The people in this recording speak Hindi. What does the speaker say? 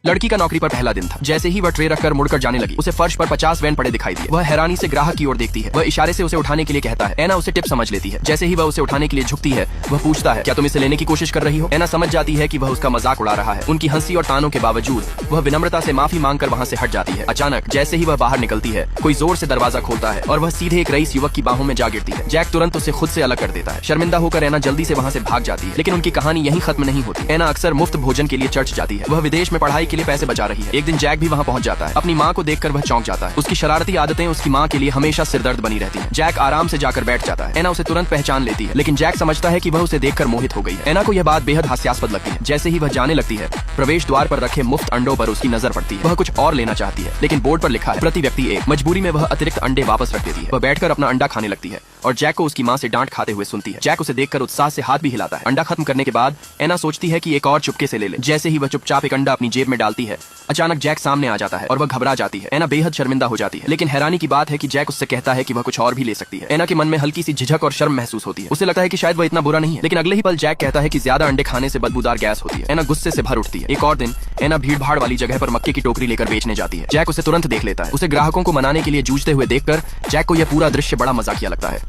लड़की का नौकरी पर पहला दिन था। जैसे ही वह ट्रे रखकर मुड़कर जाने लगी, उसे फर्श पर 50 वैन पड़े दिखाई दिए। वह हैरानी से ग्राहक की ओर देखती है। वह इशारे से उसे उठाने के लिए कहता है। एना उसे टिप समझ लेती है। जैसे ही वह उसे उठाने के लिए झुकती है, वह पूछता है, क्या तुम इसे लेने की कोशिश कर रही हो? एना समझ जाती है कि वह उसका मजाक उड़ा रहा है। उनकी हंसी और तानों के बावजूद वह विनम्रता से माफी मांगकर वहाँ से हट जाती है। अचानक जैसे ही वह बाहर निकलती है, कोई जोर से दरवाजा खोलता है और वह सीधे एक रईस युवक की बाहों में जा गिरती है। जैक तुरंत उसे खुद से अलग कर देता है। शर्मिंदा होकर एना जल्दी से वहाँ से भाग जाती है, लेकिन उनकी कहानी यहीं खत्म नहीं होती। एना अक्सर मुफ्त भोजन के लिए चर्च जाती है। वह विदेश में पढ़ाई के लिए पैसे बचा रही है। एक दिन जैक भी वहाँ पहुँच जाता है। अपनी माँ को देखकर वह चौंक जाता है। उसकी शरारती आदतें उसकी माँ के लिए हमेशा सिरदर्द बनी रहती हैं। जैक आराम से जाकर बैठ जाता है। एना उसे तुरंत पहचान लेती है, लेकिन जैक समझता है कि वह उसे देखकर मोहित हो गई है। एना को यह बात बेहद हास्यास्पद लगती है। जैसे ही वह जाने लगती है, प्रवेश द्वार पर रखे मुफ्त अंडों पर उसकी नजर पड़ती है। वह कुछ और लेना चाहती है, लेकिन बोर्ड पर लिखा है प्रति व्यक्ति एक। मजबूरी में वह अतिरिक्त अंडे वापस रख देती है। वह बैठकर अपना अंडा खाने लगती है और जैक को उसकी माँ से डांट खाते हुए सुनती है। जैक उसे देखकर उत्साह से हाथ भी हिलाता है। अंडा खत्म करने के बाद एना सोचती है कि एक और चुपके से ले ले। जैसे ही वह चुपचाप एक अंडा अपनी जेब में डालती है, अचानक जैक सामने आ जाता है और वह घबरा जाती है। एना बेहद शर्मिंदा हो जाती है, लेकिन हैरानी की बात है कि जैक उससे कहता है कि वह कुछ और भी ले सकती है। एना के मन में हल्की सी झिझक और शर्म महसूस होती है। उसे लगता है कि शायद वह इतना बुरा नहीं है, लेकिन अगले ही पल जैक कहता है कि ज्यादा अंडे खाने से बदबूदार गैस होती है। एना गुस्से से भर उठती है। एक और दिन एना भीड़ भाड़ वाली जगह पर मक्के की टोकरी लेकर बेचने जाती है। जैक उसे तुरंत देख लेता है। उसे ग्राहकों को मनाने के लिए जूझते हुए देखकर जैक को यह पूरा दृश्य बड़ा मजाकिया लगता है।